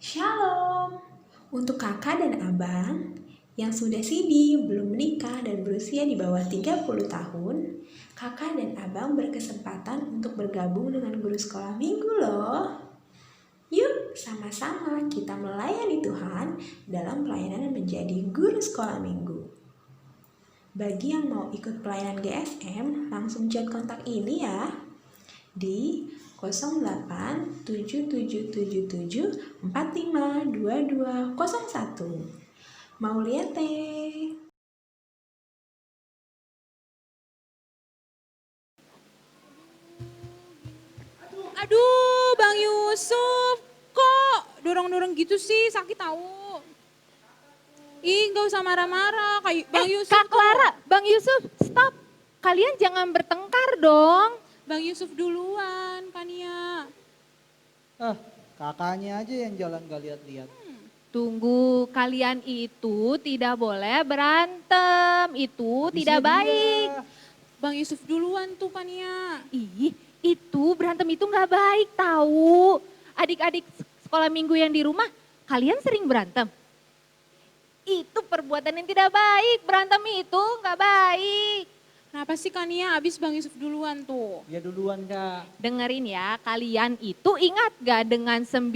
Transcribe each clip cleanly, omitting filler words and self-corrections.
Shalom. Untuk kakak dan abang yang sudah sidi, belum menikah dan berusia di bawah 30 tahun, kakak dan abang berkesempatan untuk bergabung dengan guru sekolah minggu loh. Yuk, sama-sama kita melayani Tuhan dalam pelayanan menjadi guru sekolah minggu. Bagi yang mau ikut pelayanan GSM, langsung chat kontak ini ya di 087777452201. Mau lihat teh? Aduh, Bang Yusuf, kok dorong-dorong gitu sih? Sakit tahu. Ih, nggak usah marah-marah. Kayak Bang Yusuf Kak tuh. Clara, Bang Yusuf, stop. Kalian jangan bertengkar dong. Bang Yusuf duluan, Kania. Kakaknya aja yang jalan gak lihat-lihat. Tunggu, kalian itu tidak boleh berantem. Itu tidak baik. Bang Yusuf duluan tuh, Kania. Ih, itu berantem itu nggak baik tahu. Adik-adik sekolah minggu yang di rumah, kalian sering berantem? Itu perbuatan yang tidak baik. Berantem itu nggak baik. Kenapa sih Kania? Abis Bang Yusuf duluan tuh. Ya duluan Kak. Dengerin ya, kalian itu ingat gak dengan 9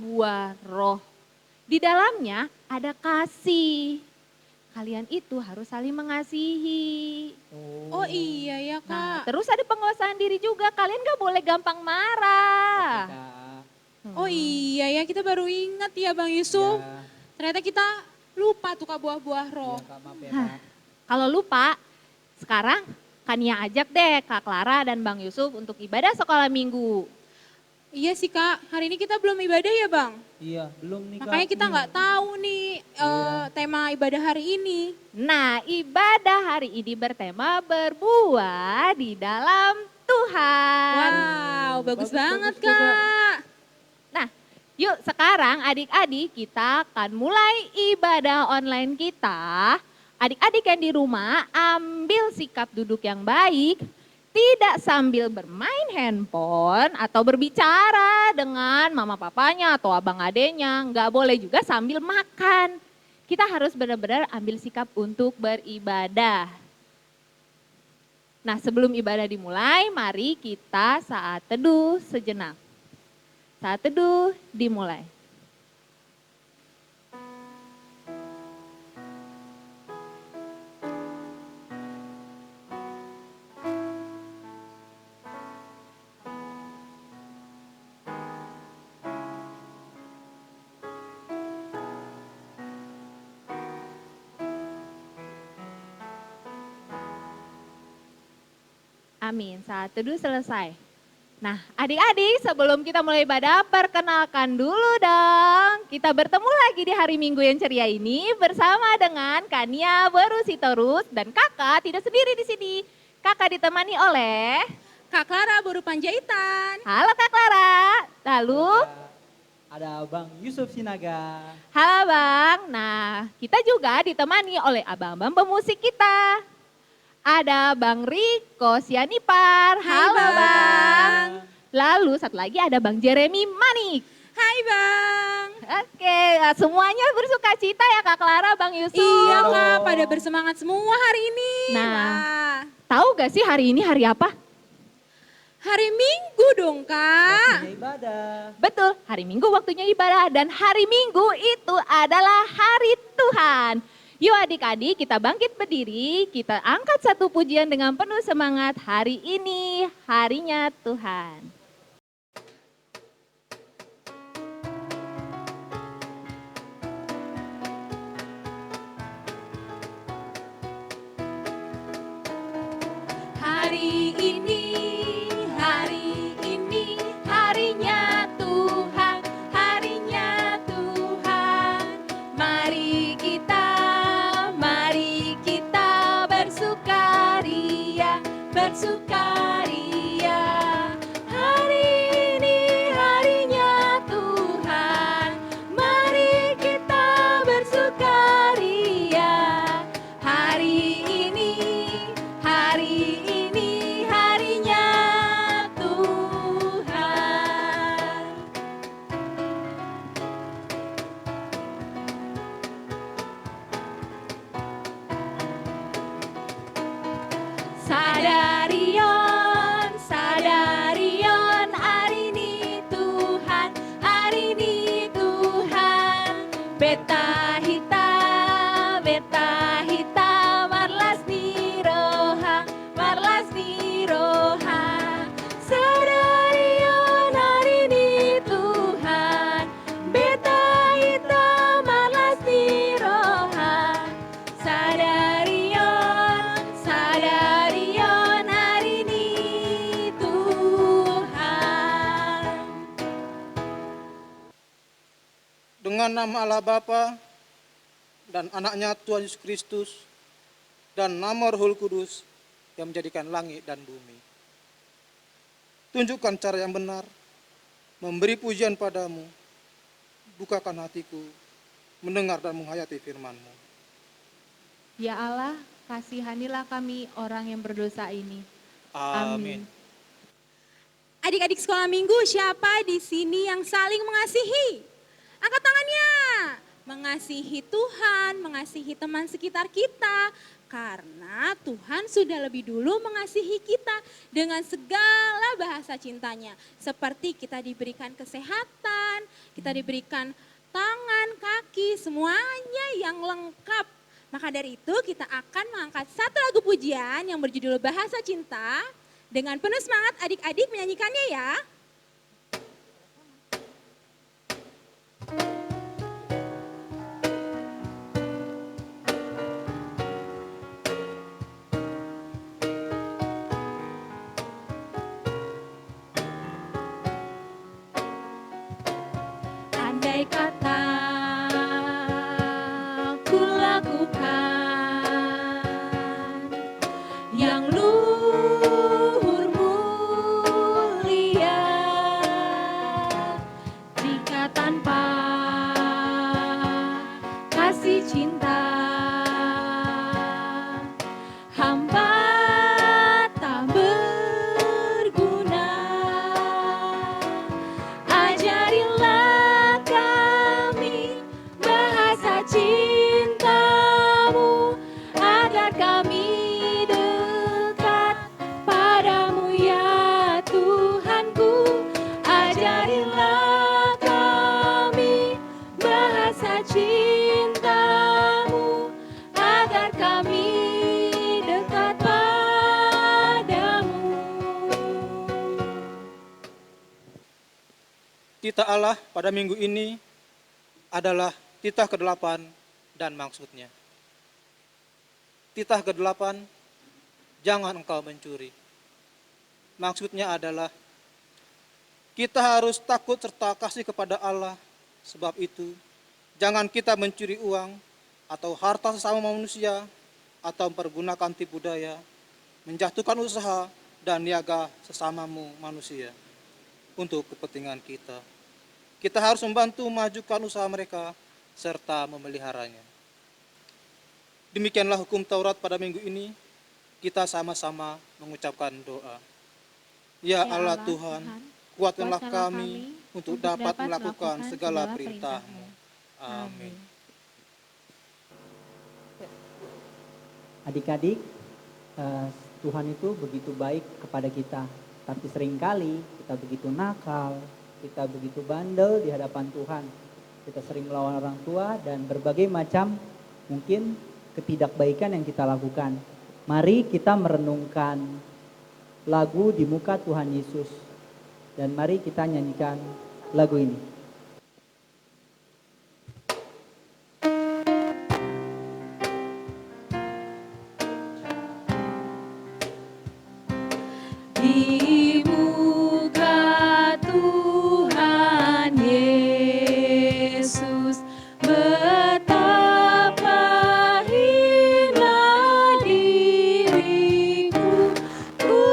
buah roh? Di dalamnya ada kasih. Kalian itu harus saling mengasihi. Oh iya ya, Nah, Kak. terus ada penguasaan diri juga. Kalian gak boleh gampang marah. Kak. Oh iya ya, kita baru ingat ya Bang Yusuf. Ya, Ternyata kita lupa tuh Kak buah-buah roh. Kak, maaf ya Hah. Kak. Kalau lupa, sekarang Kania ajak deh Kak Clara dan Bang Yusuf untuk ibadah sekolah minggu. Iya sih Kak, hari ini kita belum ibadah ya Bang? Iya, belum nih Kak. Makanya kita nggak tahu nih tema ibadah hari ini. Nah, ibadah hari ini bertema berbuah di dalam Tuhan. Wow, bagus bagus, banget bagus, Kak. Nah, yuk sekarang adik-adik kita akan mulai ibadah online kita. Adik-adik yang di rumah ambil sikap duduk yang baik, tidak sambil bermain handphone atau berbicara dengan mama papanya atau abang adenya. Nggak boleh juga sambil makan. Kita harus benar-benar ambil sikap untuk beribadah. Nah, sebelum ibadah dimulai, mari kita saat teduh sejenak. Saat teduh dimulai. Amin, saat teduh selesai. Nah, adik-adik sebelum kita mulai ibadah, perkenalkan dulu dong. Kita bertemu lagi di hari Minggu yang ceria ini bersama dengan Kania Borusitorus dan kakak tidak sendiri di sini. Kakak ditemani oleh Kak Clara Buru Panjaitan. halo Kak Clara. Lalu Ada Bang Yusuf Sinaga. halo Bang. Nah, kita juga ditemani oleh abang-abang pemusik kita. Ada Bang Riko Sianipar. Halo Bang. Lalu satu lagi ada Bang Jeremy Manik. Hai Bang. Oke, semuanya bersuka cita ya Kak Clara, Bang Yusuf. Iya dong. Kak, pada bersemangat semua hari ini. Nah. Wah. Tahu gak sih hari ini hari apa? Hari Minggu dong Kak. Waktunya ibadah. Betul, hari Minggu waktunya ibadah dan hari Minggu itu adalah hari Tuhan. Yuk adik-adik kita bangkit berdiri, kita angkat satu pujian dengan penuh semangat. Hari ini harinya Tuhan. Hari ini harinya Tuhan, harinya Tuhan. Mari kita bersukaria, bersukaria. hari ini Tuhan. Beta hitam marlas ni roha, sadarian hari ini Tuhan. Beta hitam marlas ni roha, sadarian hari ini Tuhan. Dengan nama Allah Bapa dan anaknya Tuhan Yesus Kristus dan nama Roh Kudus yang menjadikan langit dan bumi. Tunjukkan cara yang benar, memberi pujian padamu, bukakan hatiku, mendengar dan menghayati firman-Mu. Ya Allah, kasihanilah kami orang yang berdosa ini. Amin. Adik-adik sekolah minggu, siapa di sini yang saling mengasihi? Angkat tangannya. Mengasihi Tuhan, mengasihi teman sekitar kita. Karena Tuhan sudah lebih dulu mengasihi kita dengan segala bahasa cintanya. Seperti kita diberikan kesehatan, kita diberikan tangan, kaki, semuanya yang lengkap. Maka dari itu kita akan mengangkat satu lagu pujian yang berjudul Bahasa Cinta. Dengan penuh semangat adik-adik menyanyikannya ya. Andai kata ku lakukan yang luhur mulia, jika tanpa kasih cinta hamba tak berguna. Ajarilah kami bahasa cintamu, agar kami dekat padamu ya Tuhanku. Ajarilah kami bahasa cintamu, agar kami dekat padamu. Titah Allah pada minggu ini adalah titah ke-8 dan maksudnya. Titah ke-8, jangan engkau mencuri. Maksudnya adalah kita harus takut serta kasih kepada Allah. Sebab itu, jangan kita mencuri uang atau harta sesama manusia atau mempergunakan tipu daya, menjatuhkan usaha dan niaga sesamamu manusia untuk kepentingan kita. Kita harus membantu memajukan usaha mereka serta memeliharanya. Demikianlah hukum Taurat pada minggu ini. Kita sama-sama mengucapkan doa. Ya Allah Tuhan, kuatkanlah kami untuk dapat melakukan segala perintah-Mu. Amin. Adik-adik, Tuhan itu begitu baik kepada kita. Tapi seringkali kita begitu nakal, kita begitu bandel di hadapan Tuhan. Kita sering melawan orang tua dan berbagai macam mungkin ketidakbaikan yang kita lakukan. Mari kita merenungkan lagu Di Muka Tuhan Yesus. Dan mari kita nyanyikan lagu ini. Di muka Tuhan Yesus, betapa hina diriku, ku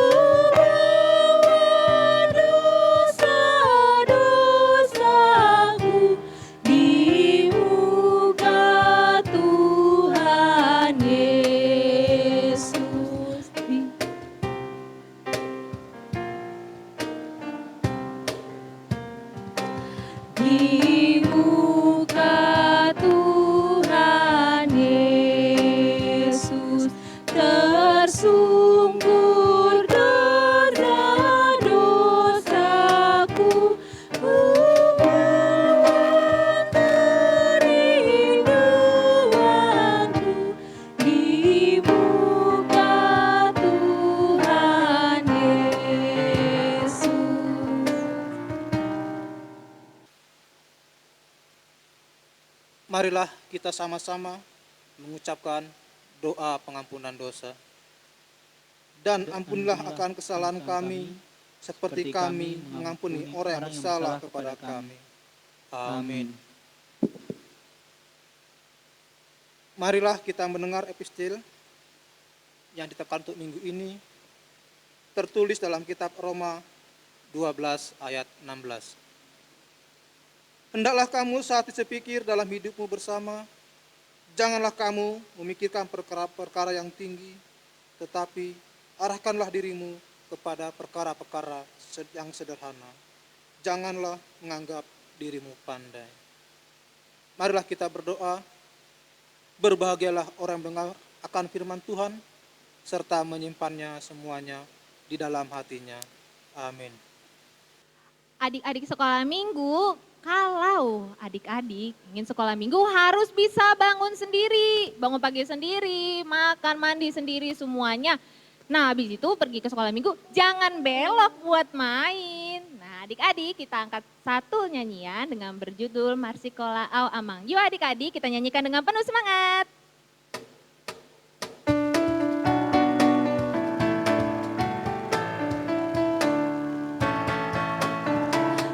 bawa dosa-dosaku. Di muka Tuhan Yesus, di muka Tuhan Yesus tersungkur dosa-dosaku. Ku bawa Marilah kita sama-sama mengucapkan doa pengampunan dosa. Dan ampunilah akan kesalahan kami, seperti kami mengampuni orang yang bersalah kepada kami. Amin. Marilah kita mendengar epistil yang ditekan untuk minggu ini, tertulis dalam kitab Roma 12 ayat 16. Hendaklah kamu saat sepikir dalam hidupmu bersama, janganlah kamu memikirkan perkara-perkara yang tinggi, tetapi arahkanlah dirimu kepada perkara-perkara yang sederhana. Janganlah menganggap dirimu pandai. Marilah kita berdoa. Berbahagialah orang yang mendengar akan firman Tuhan, serta menyimpannya semuanya di dalam hatinya. Amin. Adik-adik sekolah minggu, kalau adik-adik ingin sekolah minggu harus bisa bangun sendiri, bangun pagi sendiri, makan mandi sendiri semuanya. Nah habis itu pergi ke sekolah minggu, jangan belok buat main. Nah adik-adik kita angkat satu nyanyian dengan berjudul Marsikola Au Amang. Yuk adik-adik kita nyanyikan dengan penuh semangat.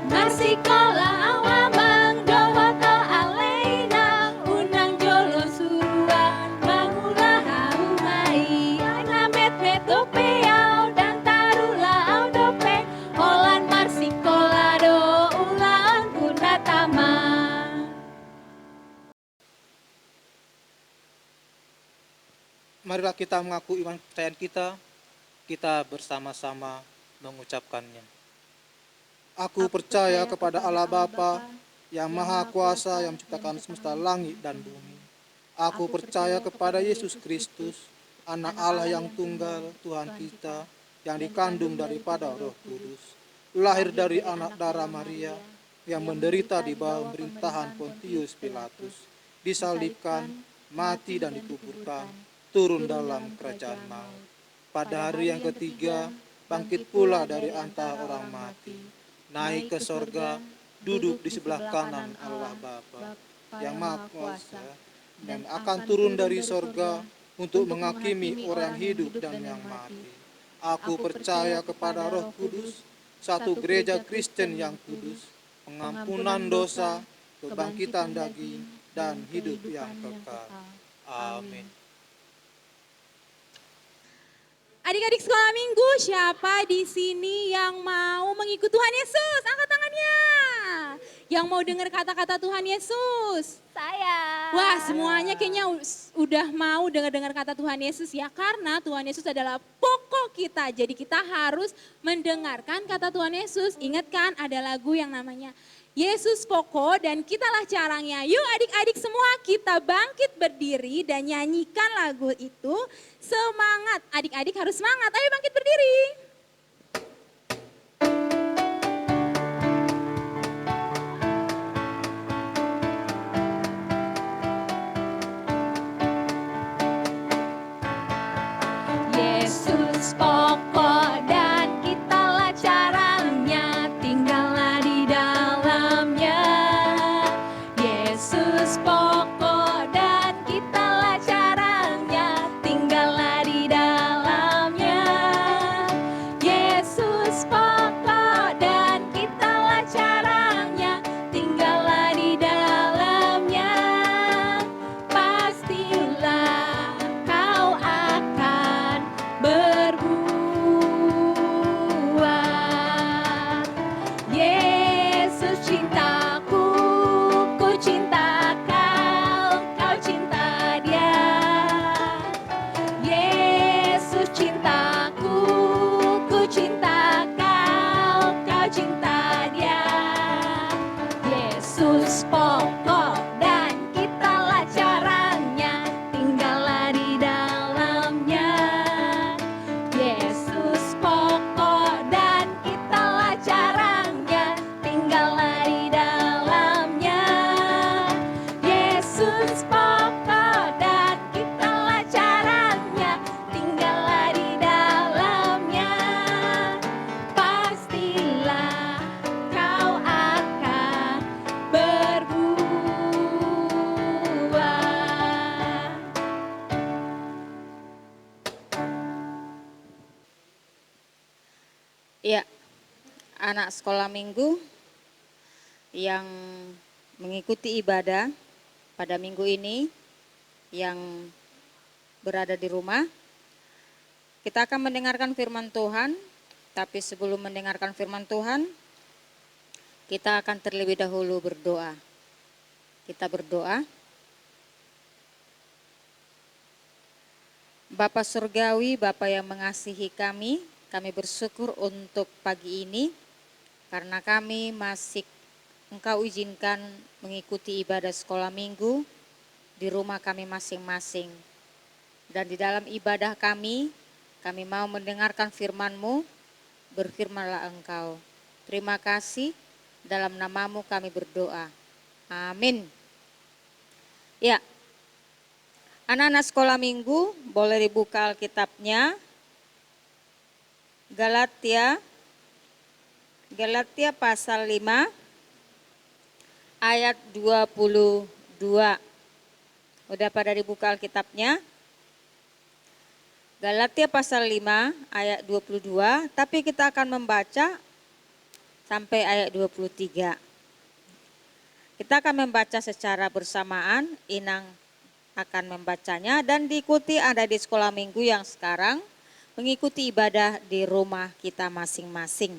Marsikola Au Amang, doa to alena, unang jolo surua, bangulah au mai, aina met meto peau dan tarulah au dope, holan marsikola do ulang gunatama. Marilah kita mengaku iman kepercayaan kita bersama-sama mengucapkannya. Aku percaya kepada Allah Bapa yang Maha Kuasa yang menciptakan semesta langit dan bumi. Aku percaya kepada Yesus Kristus, Anak Allah yang tunggal, Tuhan kita, yang dikandung daripada Roh Kudus, lahir dari anak darah Maria, yang menderita di bawah pemerintahan Pontius Pilatus, disalibkan, mati dan dikuburkan, turun dalam kerajaan maut. Pada hari yang ketiga, bangkit pula dari antara orang mati, naik ke sorga, duduk di sebelah kanan Allah Bapa yang Maha Kuasa, dan akan turun dari sorga untuk menghakimi orang hidup dan yang mati. Aku percaya kepada Roh Kudus, satu gereja Kristen yang kudus, pengampunan dosa, kebangkitan daging, dan hidup yang kekal. Amin. Adik-adik sekolah minggu, siapa di sini yang mau mengikut Tuhan Yesus? Angkat tangannya. Yang mau dengar kata-kata Tuhan Yesus? Saya. Wah, semuanya kayaknya udah mau dengar-dengar kata Tuhan Yesus ya. Karena Tuhan Yesus adalah pokok kita. Jadi kita harus mendengarkan kata Tuhan Yesus. Ingat kan ada lagu yang namanya Yesus pokok dan kitalah caranya. Yuk adik-adik semua kita bangkit berdiri dan nyanyikan lagu itu. Semangat, adik-adik harus semangat. Ayo bangkit berdiri. Yesus pokok dan kitalah caranya, tinggallah di dalamnya. Yesus pokok dan kitalah caranya, tinggallah di dalamnya. Ya, anak sekolah minggu yang mengikuti ibadah pada minggu ini yang berada di rumah, kita akan mendengarkan firman Tuhan. Tapi sebelum mendengarkan firman Tuhan, kita akan terlebih dahulu berdoa. Kita berdoa. Bapa Surgawi, Bapa yang mengasihi kami bersyukur untuk pagi ini karena kami masih Engkau izinkan mengikuti ibadah sekolah minggu di rumah kami masing-masing. Dan di dalam ibadah kami mau mendengarkan firman-Mu, berfirmanlah Engkau. Terima kasih, dalam nama-Mu kami berdoa. Amin. Ya, anak-anak sekolah minggu boleh dibuka Alkitabnya. Galatia pasal 5 ayat 22. Udah pada dibuka Alkitabnya? Galatia pasal 5 ayat 22, tapi kita akan membaca sampai ayat 23. Kita akan membaca secara bersamaan, Inang akan membacanya dan diikuti ada di sekolah minggu yang sekarang mengikuti ibadah di rumah kita masing-masing.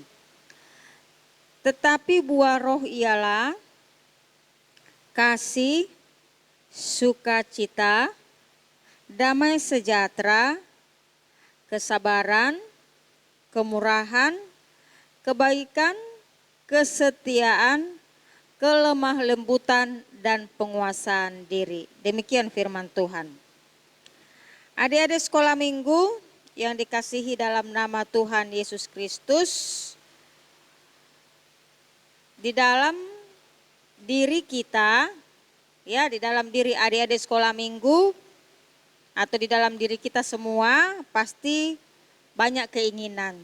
Tetapi buah roh ialah kasih, sukacita, damai sejahtera, kesabaran, kemurahan, kebaikan, kesetiaan, kelemah lembutan, dan penguasaan diri. Demikian firman Tuhan. Adik-adik sekolah minggu yang dikasihi dalam nama Tuhan Yesus Kristus, di dalam diri kita, ya, di dalam diri adik-adik sekolah minggu atau di dalam diri kita semua pasti banyak keinginan.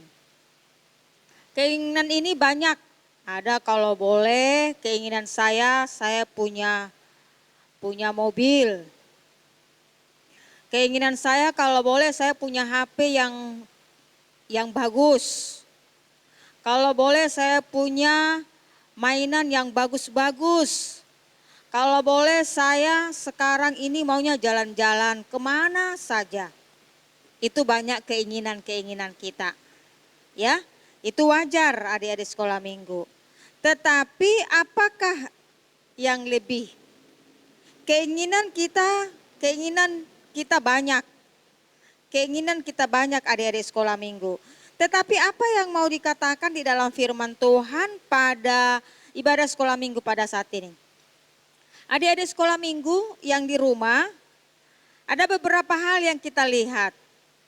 Keinginan ini banyak. Ada kalau boleh keinginan saya punya mobil. Keinginan saya kalau boleh saya punya HP yang bagus. Kalau boleh saya punya mainan yang bagus-bagus. Kalau boleh saya sekarang ini maunya jalan-jalan kemana saja. Itu banyak keinginan-keinginan kita. Ya, itu wajar adik-adik sekolah minggu. Tetapi apakah yang lebih? Keinginan kita banyak. Keinginan kita banyak adik-adik sekolah minggu. Tetapi apa yang mau dikatakan di dalam firman Tuhan pada ibadah sekolah minggu pada saat ini? Adik-adik sekolah minggu yang di rumah, ada beberapa hal yang kita lihat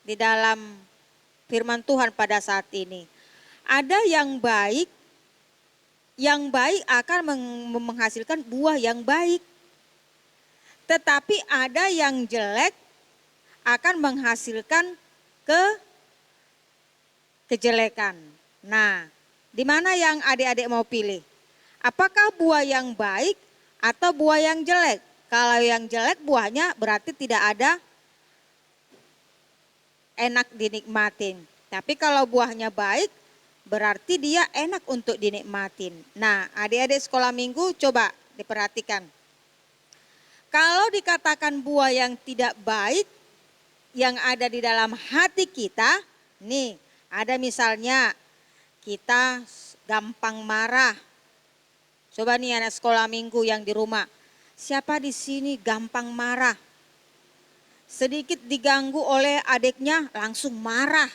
di dalam firman Tuhan pada saat ini. Ada yang baik akan menghasilkan buah yang baik. Tetapi ada yang jelek akan menghasilkan kejelekan. Nah, di mana yang adik-adik mau pilih? Apakah buah yang baik atau buah yang jelek? Kalau yang jelek buahnya berarti tidak ada enak dinikmatin. Tapi kalau buahnya baik berarti dia enak untuk dinikmatin. Nah, adik-adik sekolah minggu coba diperhatikan. Kalau dikatakan buah yang tidak baik yang ada di dalam hati kita, nih ada misalnya kita gampang marah. Coba nih anak sekolah minggu yang di rumah, siapa di sini gampang marah? Sedikit diganggu oleh adiknya langsung marah.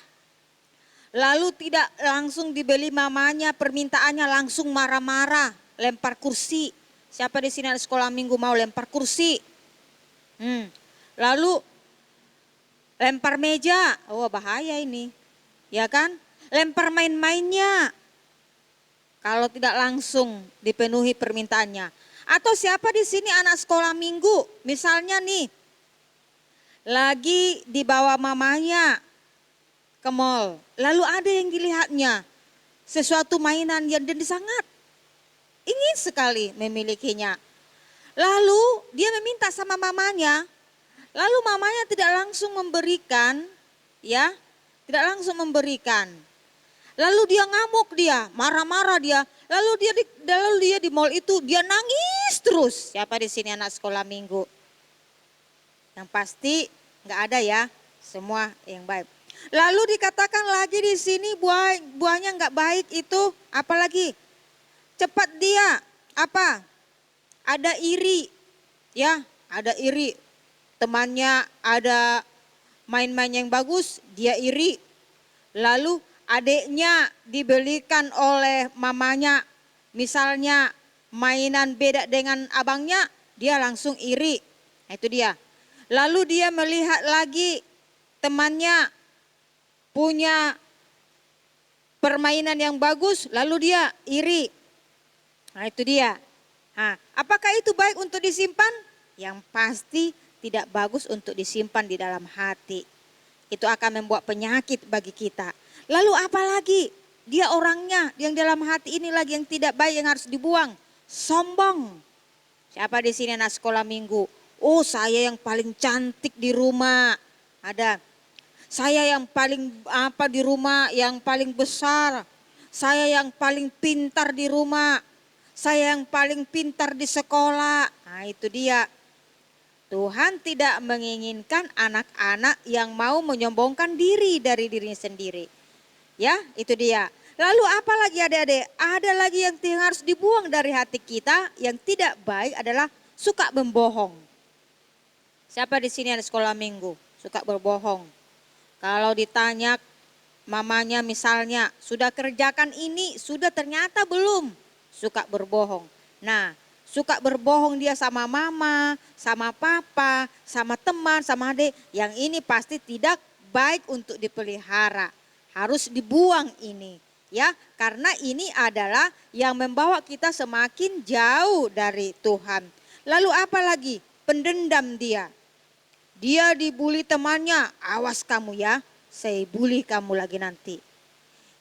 Lalu tidak langsung dibeli mamanya, permintaannya langsung marah-marah, lempar kursi. Siapa di sini anak sekolah minggu mau lempar kursi? Lalu lempar meja, oh bahaya ini. Ya kan? Lempar main-mainnya. Kalau tidak langsung dipenuhi permintaannya. Atau siapa di sini anak sekolah minggu, misalnya nih, lagi dibawa mamanya ke mall. Lalu ada yang dilihatnya, sesuatu mainan yang dia sangat ingin sekali memilikinya. Lalu dia meminta sama mamanya, lalu mamanya tidak langsung memberikan, ya, tidak langsung memberikan. Lalu dia ngamuk dia, marah-marah dia. Lalu dia di mall itu dia nangis terus. Siapa di sini anak sekolah minggu? Yang pasti nggak ada ya, semua yang baik. Lalu dikatakan lagi di sini buahnya nggak baik itu apalagi? Cepat dia apa? Ada iri, ya, ada iri. Temannya ada main-main yang bagus, dia iri. Lalu adiknya dibelikan oleh mamanya, misalnya mainan beda dengan abangnya, dia langsung iri. Nah, itu dia. Lalu dia melihat lagi temannya punya permainan yang bagus, lalu dia iri. Nah, itu dia. Nah, apakah itu baik untuk disimpan? Yang pasti tidak bagus untuk disimpan di dalam hati. Itu akan membuat penyakit bagi kita. Lalu apalagi? Dia orangnya yang dalam hati ini lagi yang tidak baik yang harus dibuang. Sombong. Siapa di sini anak sekolah minggu? Oh, saya yang paling cantik di rumah. Ada. Saya yang paling apa di rumah, yang paling besar. Saya yang paling pintar di rumah. Saya yang paling pintar di sekolah. Nah, itu dia. Tuhan tidak menginginkan anak-anak yang mau menyombongkan diri dari dirinya sendiri. Ya, itu dia. Lalu apa lagi adik-adik? Ada lagi yang harus dibuang dari hati kita yang tidak baik adalah suka membohong. Siapa di sini ada sekolah minggu? Suka berbohong. Kalau ditanya mamanya misalnya, sudah kerjakan ini, sudah ternyata belum. Suka berbohong. Nah, suka berbohong dia sama mama, sama papa, sama teman, sama adik. Yang ini pasti tidak baik untuk dipelihara. Harus dibuang ini. Ya, karena ini adalah yang membawa kita semakin jauh dari Tuhan. Lalu apa lagi? Pendendam dia. Dia dibully temannya, awas kamu ya, saya bully kamu lagi nanti.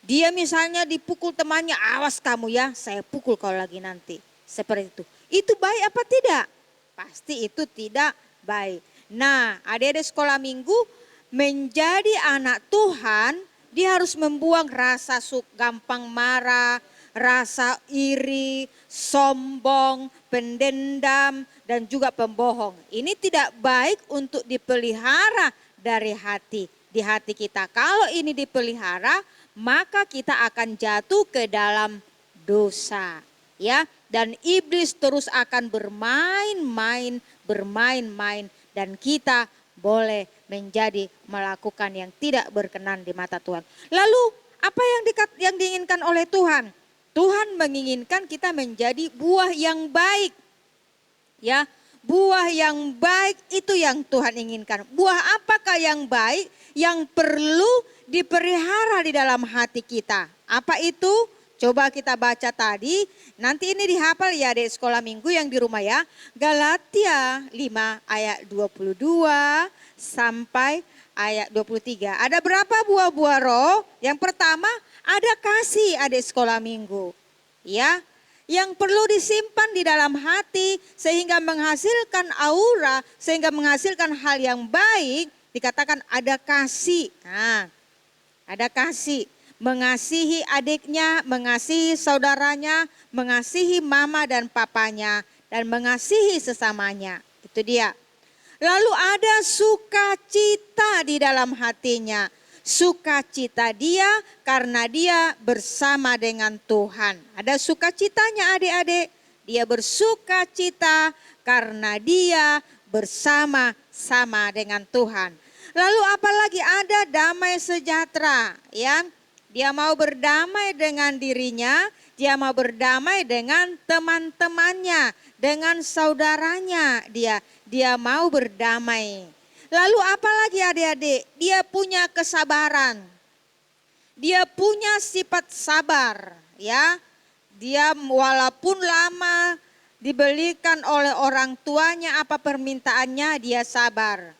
Dia misalnya dipukul temannya, awas kamu ya, saya pukul kau lagi nanti. Seperti itu. Itu baik apa tidak? Pasti itu tidak baik. Nah, adik-adik sekolah minggu menjadi anak Tuhan, dia harus membuang rasa gampang marah, rasa iri, sombong, pendendam, dan juga pembohong. Ini tidak baik untuk dipelihara dari hati. Di hati kita, kalau ini dipelihara, maka kita akan jatuh ke dalam dosa. Ya, dan iblis terus akan bermain-main, dan kita boleh menjadi melakukan yang tidak berkenan di mata Tuhan. Lalu apa yang diinginkan oleh Tuhan? Tuhan menginginkan kita menjadi buah yang baik. Ya, buah yang baik itu yang Tuhan inginkan. Buah apakah yang baik yang perlu dipelihara di dalam hati kita? Apa itu? Coba kita baca tadi, nanti ini dihafal ya adik sekolah minggu yang di rumah ya. Galatia 5 ayat 22 sampai ayat 23. Ada berapa buah-buah roh? Yang pertama ada kasih adik sekolah minggu. Ya, yang perlu disimpan di dalam hati sehingga menghasilkan aura, sehingga menghasilkan hal yang baik, dikatakan ada kasih. Nah, ada kasih. Mengasihi adiknya, mengasihi saudaranya, mengasihi mama dan papanya, dan mengasihi sesamanya. Itu dia. Lalu ada sukacita di dalam hatinya. Sukacita dia karena dia bersama dengan Tuhan. Ada sukacitanya adik-adik. Dia bersukacita karena dia bersama-sama dengan Tuhan. Lalu apalagi ada damai sejahtera, ya. Dia mau berdamai dengan dirinya, dia mau berdamai dengan teman-temannya, dengan saudaranya, dia mau berdamai. Lalu apalagi adik-adik? Dia punya kesabaran. Dia punya sifat sabar, ya. Dia walaupun lama dibelikan oleh orang tuanya apa permintaannya, dia sabar.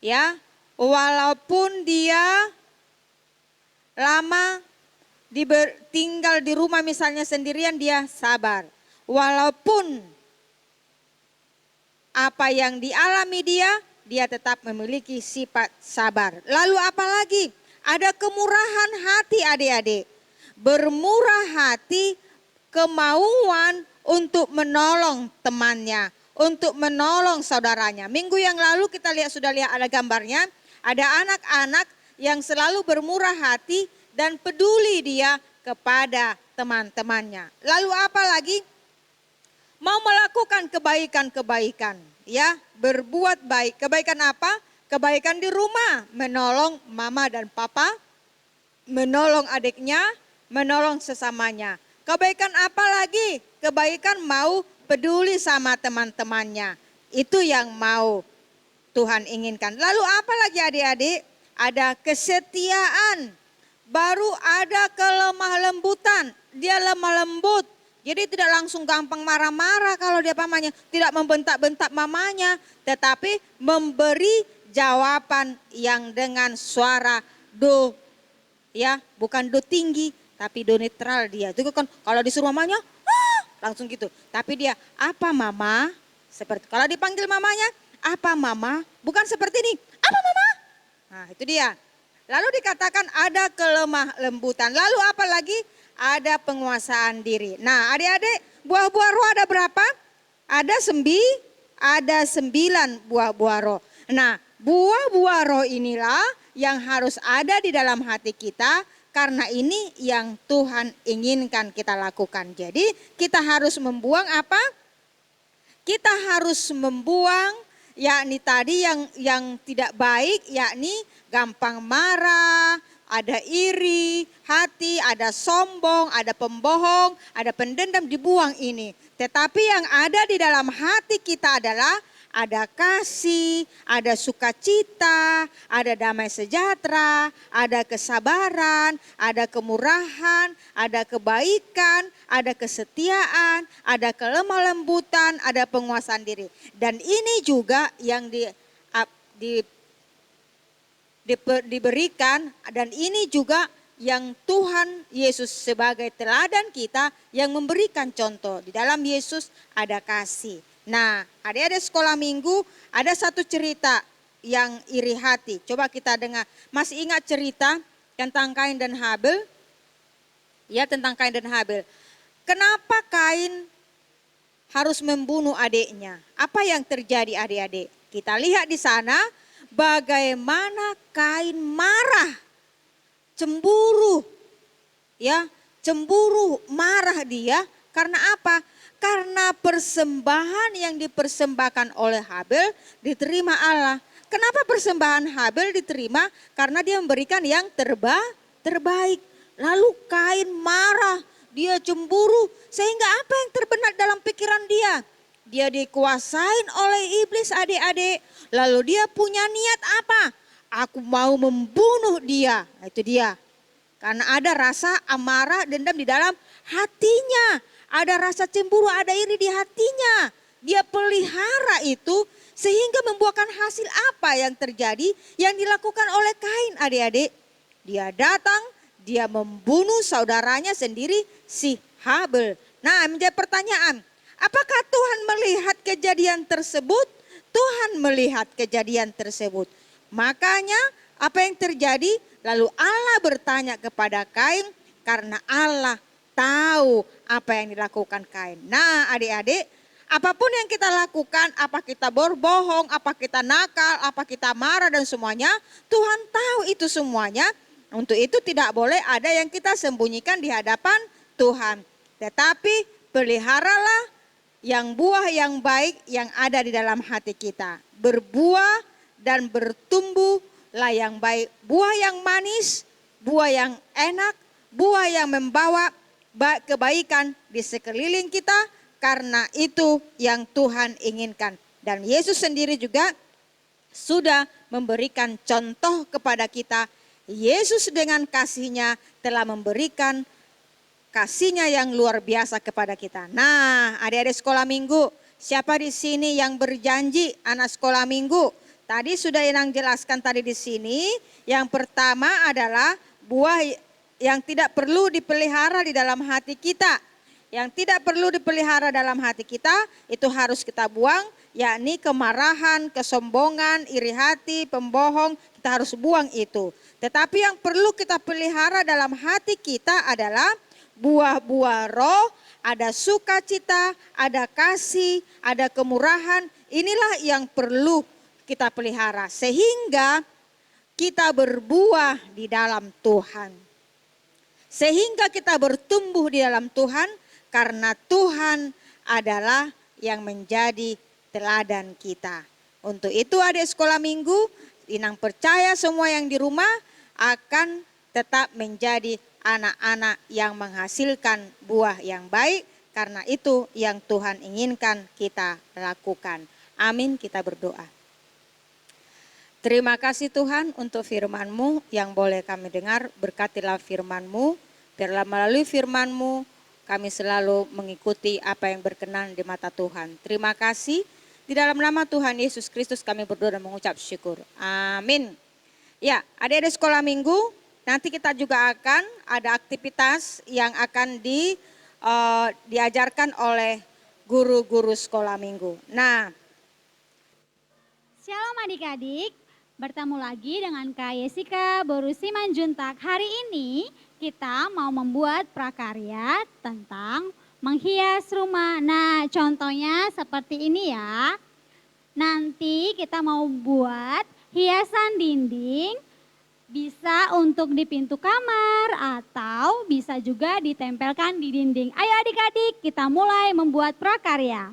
Ya, walaupun dia lama tinggal di rumah misalnya sendirian, dia sabar. Walaupun apa yang dialami dia tetap memiliki sifat sabar. Lalu apalagi? Ada kemurahan hati adik-adik. bermurah hati, kemauan untuk menolong temannya, untuk menolong saudaranya. Minggu yang lalu kita sudah lihat ada gambarnya, ada anak-anak yang selalu bermurah hati dan peduli dia kepada teman-temannya. Lalu apa lagi? Mau melakukan kebaikan-kebaikan, ya, berbuat baik. Kebaikan apa? Kebaikan di rumah, menolong mama dan papa, menolong adiknya, menolong sesamanya. Kebaikan apa lagi? Kebaikan mau peduli sama teman-temannya. Itu yang mau Tuhan inginkan. Lalu apa lagi adik-adik? Ada kesetiaan. Baru ada kelemah lembutan. Dia lemah lembut. Jadi tidak langsung gampang marah-marah kalau dia pamannya. Tidak membentak-bentak mamanya. Tetapi memberi jawaban yang dengan suara do. Ya, bukan do tinggi. Tapi do netral dia. Itu kan kalau disuruh mamanya, langsung gitu. Tapi dia, apa mama? Seperti kalau dipanggil mamanya, apa mama? Bukan seperti ini, apa mama? Nah itu dia. Lalu dikatakan ada kelemah lembutan. Lalu apa lagi? Ada penguasaan diri. Nah adik-adik, buah-buah roh ada berapa? Ada 9 buah-buah roh. Nah buah-buah roh inilah yang harus ada di dalam hati kita. Karena ini yang Tuhan inginkan kita lakukan. Jadi kita harus membuang apa? Kita harus membuang yakni tadi yang tidak baik, yakni gampang marah, ada iri, hati, ada sombong, ada pembohong, ada pendendam, dibuang ini. Tetapi yang ada di dalam hati kita adalah ada kasih, ada sukacita, ada damai sejahtera, ada kesabaran, ada kemurahan, ada kebaikan, ada kesetiaan, ada kelemah lembutan, ada penguasaan diri. Dan ini juga yang diberikan, dan ini juga yang Tuhan Yesus sebagai teladan kita yang memberikan contoh. Di dalam Yesus ada kasih. Nah, adik-adik sekolah minggu ada satu cerita yang iri hati. Coba kita dengar. Masih ingat cerita tentang Kain dan Habel? Ya, tentang Kain dan Habel. Kenapa Kain harus membunuh adiknya? Apa yang terjadi adik-adik? Kita lihat di sana bagaimana Kain marah, cemburu. Ya, cemburu, marah dia karena apa? Karena persembahan yang dipersembahkan oleh Habel diterima Allah. Kenapa persembahan Habel diterima? Karena dia memberikan yang terbaik. Lalu Kain marah, dia cemburu. Sehingga apa yang terbenak dalam pikiran dia? Dia dikuasain oleh iblis adik-adik. Lalu dia punya niat apa? Aku mau membunuh dia. Nah, itu dia. Karena ada rasa amarah, dendam di dalam hatinya. Ada rasa cemburu, ada iri di hatinya. Dia pelihara itu sehingga membuahkan hasil apa yang terjadi yang dilakukan oleh Kain adik-adik. Dia datang, dia membunuh saudaranya sendiri si Habel. Nah menjadi pertanyaan, apakah Tuhan melihat kejadian tersebut? Tuhan melihat kejadian tersebut. Makanya apa yang terjadi? Lalu Allah bertanya kepada Kain karena Allah tahu apa yang dilakukan Kain. Nah adik-adik, apapun yang kita lakukan, apa kita berbohong, apa kita nakal, apa kita marah dan semuanya, Tuhan tahu itu semuanya. Untuk itu tidak boleh ada yang kita sembunyikan di hadapan Tuhan. Tetapi peliharalah yang buah yang baik yang ada di dalam hati kita. Berbuah dan bertumbuhlah yang baik. Buah yang manis, buah yang enak, buah yang membawa kebaikan di sekeliling kita, karena itu yang Tuhan inginkan. Dan Yesus sendiri juga sudah memberikan contoh kepada kita. Yesus dengan kasihnya telah memberikan kasihnya yang luar biasa kepada kita. Nah, adik-adik sekolah minggu, siapa di sini yang berjanji anak sekolah minggu? Tadi sudah Inang jelaskan tadi di sini. Yang pertama adalah buah yang tidak perlu dipelihara di dalam hati kita. Yang tidak perlu dipelihara dalam hati kita itu harus kita buang. yakni kemarahan, kesombongan, iri hati, pembohong, kita harus buang itu. Tetapi yang perlu kita pelihara dalam hati kita adalah buah-buah roh, ada sukacita, ada kasih, ada kemurahan. Inilah yang perlu kita pelihara sehingga kita berbuah di dalam Tuhan. Sehingga kita bertumbuh di dalam Tuhan karena Tuhan adalah yang menjadi teladan kita. Untuk itu adik sekolah minggu, Inang percaya semua yang di rumah akan tetap menjadi anak-anak yang menghasilkan buah yang baik. Karena itu yang Tuhan inginkan kita lakukan. Amin, kita berdoa. Terima kasih Tuhan untuk firman-Mu yang boleh kami dengar. Berkatilah firman-Mu, biarlah melalui firman-Mu kami selalu mengikuti apa yang berkenan di mata Tuhan. Terima kasih. Di dalam nama Tuhan Yesus Kristus kami berdoa dan mengucap syukur. Amin. Ya, adik-adik sekolah minggu, nanti kita juga akan ada aktivitas yang akan diajarkan oleh guru-guru sekolah minggu. Nah, Shalom adik-adik, bertemu lagi dengan Kak Yesika Boru Simanjuntak. Hari ini kita mau membuat prakarya tentang menghias rumah. Nah, contohnya seperti ini ya. Nanti kita mau buat hiasan dinding, bisa untuk di pintu kamar atau bisa juga ditempelkan di dinding. Ayo adik-adik, kita mulai membuat prakarya.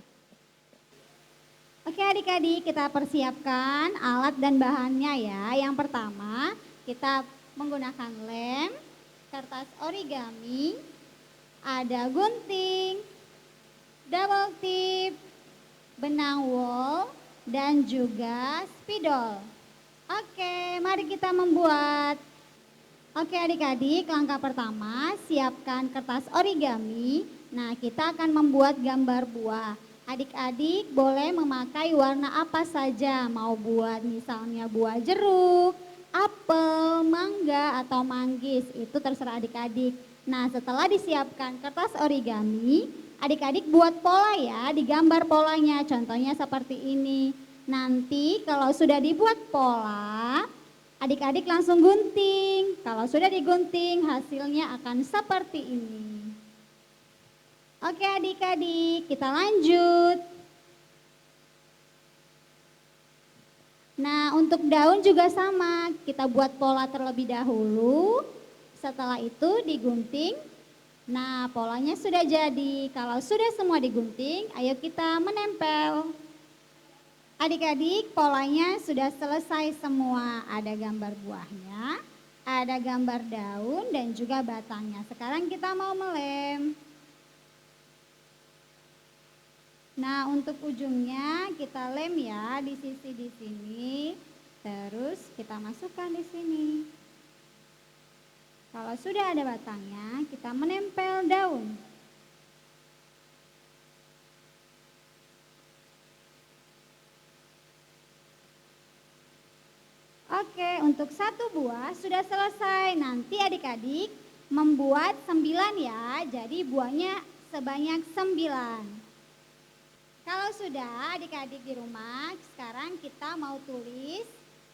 Oke adik-adik, kita persiapkan alat dan bahannya ya. Yang pertama, kita menggunakan lem, kertas origami, ada gunting, double tip, benang wol, dan juga spidol. Oke, mari kita membuat. Oke adik-adik, langkah pertama, siapkan kertas origami. Nah, kita akan membuat gambar buah. Adik-adik boleh memakai warna apa saja, mau buat misalnya buah jeruk, apel, mangga, atau manggis, itu terserah adik-adik. Nah, setelah disiapkan kertas origami, adik-adik buat pola ya, digambar polanya, contohnya seperti ini. Nanti kalau sudah dibuat pola, adik-adik langsung gunting. Kalau sudah digunting, hasilnya akan seperti ini. Oke adik-adik, kita lanjut. Nah, untuk daun juga sama, kita buat pola terlebih dahulu. Setelah itu digunting. Nah, polanya sudah jadi. Kalau sudah semua digunting, ayo kita menempel. Adik-adik, polanya sudah selesai semua. Ada gambar buahnya, ada gambar daun dan juga batangnya. Sekarang kita mau melem. Nah, untuk ujungnya kita lem ya di sisi di sini. Terus kita masukkan di sini. Kalau sudah ada batangnya, kita menempel daun. Oke, untuk satu buah sudah selesai. Nanti adik-adik membuat 9 ya. Jadi buahnya sebanyak 9. Kalau sudah adik-adik di rumah, sekarang kita mau tulis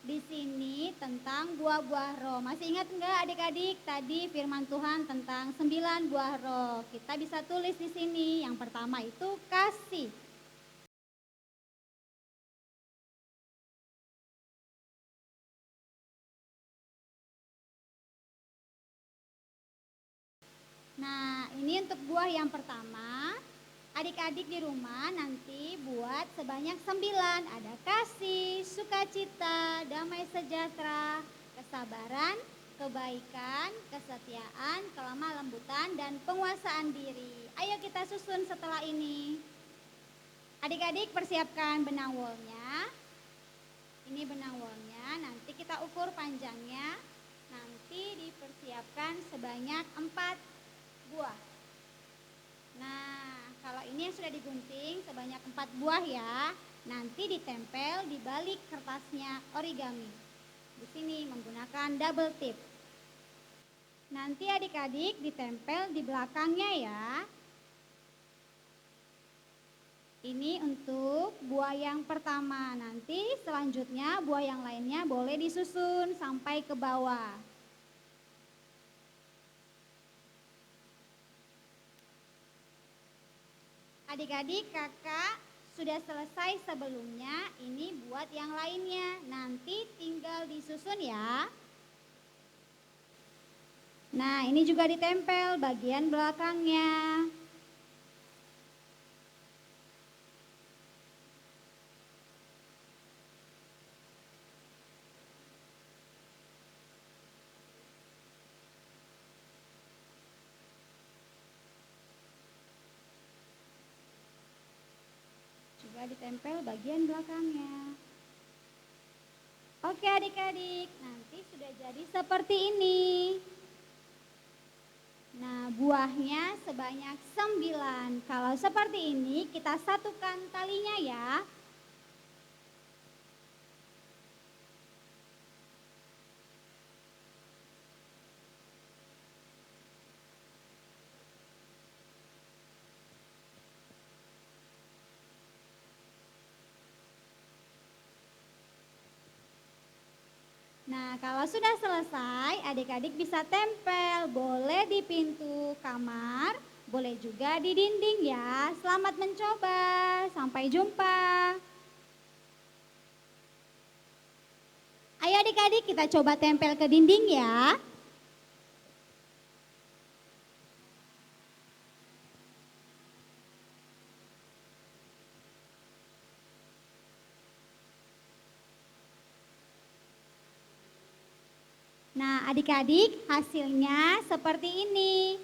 di sini tentang buah-buah roh. Masih ingat enggak adik-adik tadi firman Tuhan tentang 9 buah roh? Kita bisa tulis di sini. Yang pertama itu kasih. Nah, ini untuk buah yang pertama. Adik-adik di rumah nanti buat sebanyak 9. Ada kasih, sukacita, damai sejahtera, kesabaran, kebaikan, kesetiaan, kelemah lembutan, dan penguasaan diri. Ayo kita susun setelah ini. Adik-adik persiapkan benang wolnya. Ini benang wolnya, nanti kita ukur panjangnya. Nanti dipersiapkan sebanyak 4 buah. Nah, kalau ini yang sudah digunting sebanyak 4 buah ya. Nanti ditempel di balik kertasnya origami. Di sini menggunakan double tip. Nanti adik-adik ditempel di belakangnya ya. Ini untuk buah yang pertama. Nanti selanjutnya buah yang lainnya boleh disusun sampai ke bawah. Adik-adik, kakak sudah selesai sebelumnya, ini buat yang lainnya. Nanti tinggal disusun ya. Nah, ini juga ditempel bagian belakangnya. Juga ditempel bagian belakangnya. Oke adik-adik, nanti sudah jadi seperti ini. Nah, buahnya sebanyak 9. Kalau seperti ini kita satukan talinya ya. Nah, kalau sudah selesai, adik-adik bisa tempel, boleh di pintu kamar, boleh juga di dinding ya. Selamat mencoba, sampai jumpa. Ayo adik-adik kita coba tempel ke dinding ya. Nah, adik-adik hasilnya seperti ini.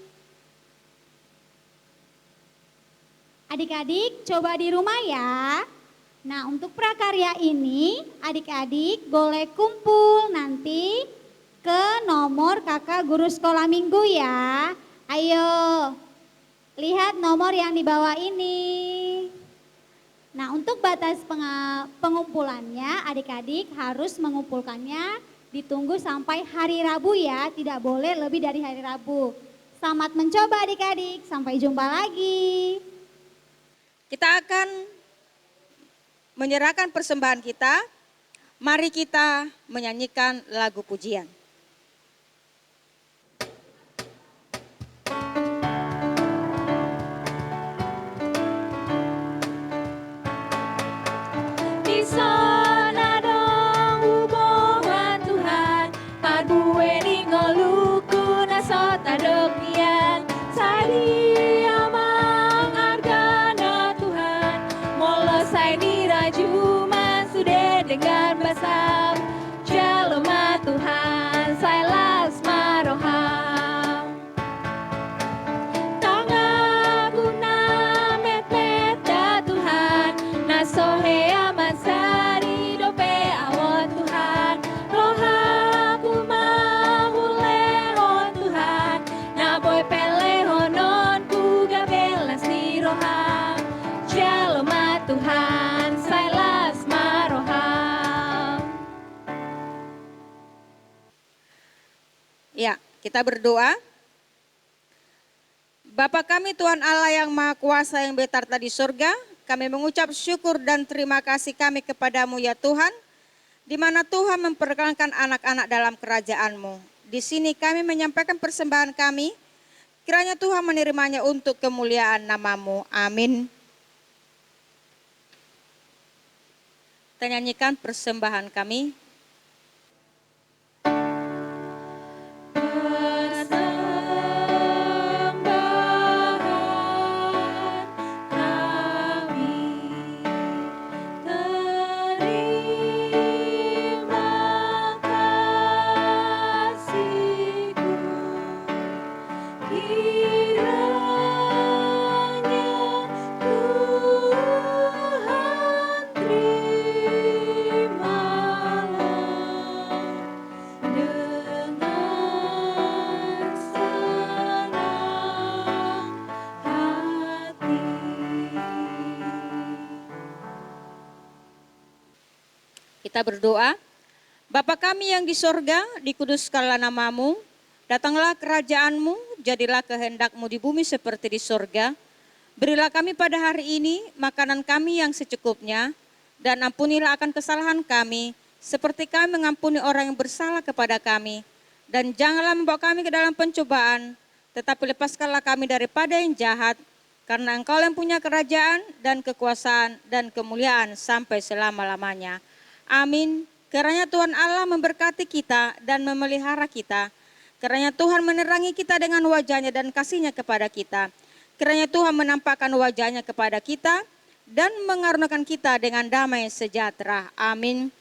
Adik-adik coba di rumah ya. Nah, untuk prakarya ini adik-adik boleh kumpul nanti ke nomor kakak guru sekolah minggu ya. Ayo, lihat nomor yang di bawah ini. Nah, untuk batas pengumpulannya adik-adik harus mengumpulkannya ditunggu sampai hari Rabu ya, tidak boleh lebih dari hari Rabu. Selamat mencoba adik-adik, sampai jumpa lagi. Kita akan menyerahkan persembahan kita. Mari kita menyanyikan lagu pujian. Di sana dong hubungan Tuhan, padueni ngoluku nasota dokian, sadi amang argana Tuhan, molo sai dirajuman sudah dengar basam, jalma Tuhan sai lasma roham. Tangaguna met-met da Tuhan, nasohe aman sari dope awon Tuhan, rohaku mahulehon Tuhan, naboy pelehonon ku gabelas ni roham, jalma Tuhan sai lasma roham. Ya, kita berdoa. Bapa kami Tuhan Allah yang Maha Kuasa yang bertarta di surga, kami mengucap syukur dan terima kasih kami kepadamu ya Tuhan, di mana Tuhan memperkenalkan anak-anak dalam kerajaan-Mu. Di sini kami menyampaikan persembahan kami, kiranya Tuhan menerimanya untuk kemuliaan nama-Mu. Amin. Kita nyanyikan persembahan kami. Kita berdoa. Bapa kami yang di sorga, dikuduskanlah nama-Mu, datanglah kerajaan-Mu, jadilah kehendak-Mu di bumi seperti di sorga. Berilah kami pada hari ini makanan kami yang secukupnya, dan ampunilah akan kesalahan kami, seperti kami mengampuni orang yang bersalah kepada kami. Dan janganlah membawa kami ke dalam pencobaan, tetapi lepaskanlah kami daripada yang jahat, karena Engkau yang punya kerajaan dan kekuasaan dan kemuliaan sampai selama-lamanya. Amin. Kiranya Tuhan Allah memberkati kita dan memelihara kita. Kiranya Tuhan menerangi kita dengan wajah-Nya dan kasih-Nya kepada kita. Kiranya Tuhan menampakkan wajah-Nya kepada kita dan mengaruniakan kita dengan damai sejahtera. Amin.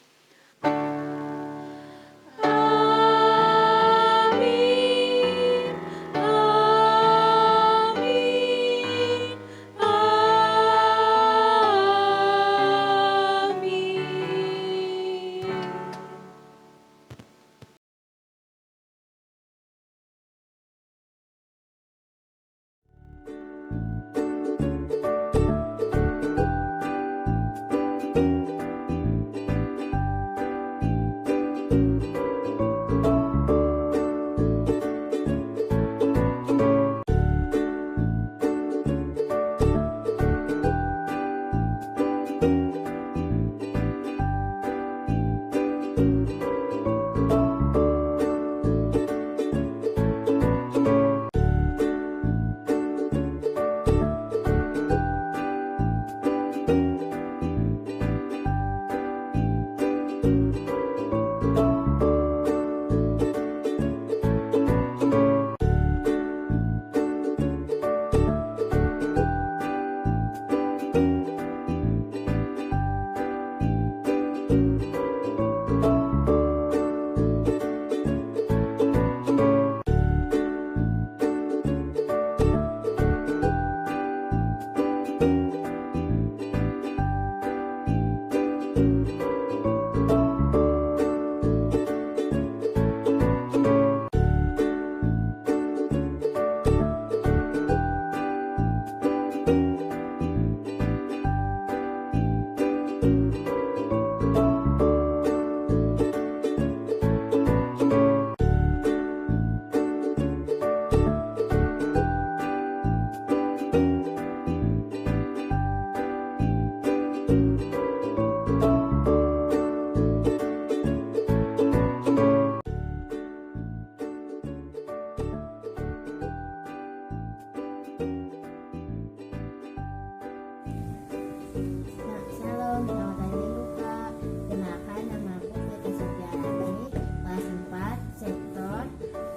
Shalom, selamat hari Minggu Kak. Kenalkan, nama aku Vita Supiarani, kelas 4, sektor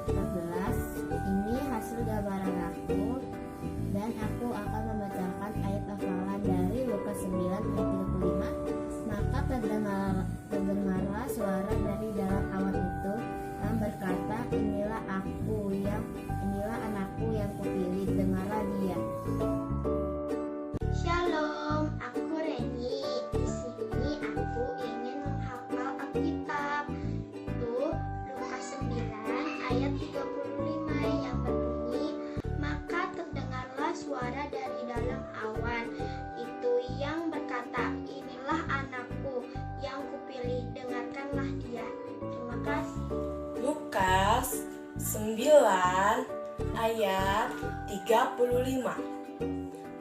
14. Ini hasil gambaran aku, dan aku akan membacakan ayat hafalan dari Lukas 9 ayat 35. Maka terdengarlah suara dari dalam awan itu yang berkata, inilah anakku yang kupilih, dengarlah dia. Shalom, aku Reni. Di sini aku ingin menghafal Alkitab. Itu Lukas 9 ayat 35 yang berbunyi, maka terdengarlah suara dari dalam awan itu yang berkata, inilah anakku yang kupilih, dengarkanlah dia. Terima kasih. Lukas 9 ayat 35.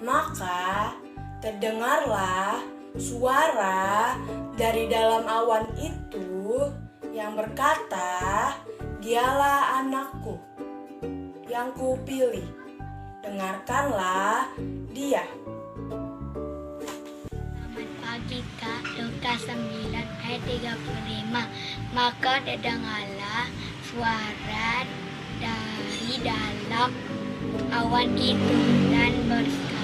Maka terdengarlah suara dari dalam awan itu yang berkata, dialah anakku yang kupilih, dengarkanlah dia. Selamat pagi Kak, Lukas 9 ayat 35. Maka terdengarlah suara dari dalam awan itu dan berkata,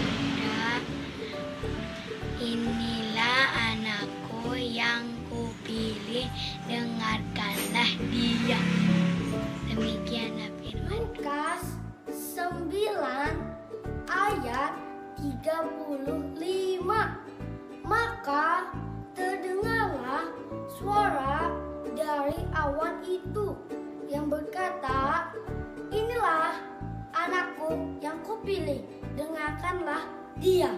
inilah anakku yang kupilih, dengarkanlah dia. Demikian firman. Lukas 9 ayat 35. Maka terdengarlah suara dari awan itu yang berkata, inilah anakku yang kupilih, dengarkanlah dia.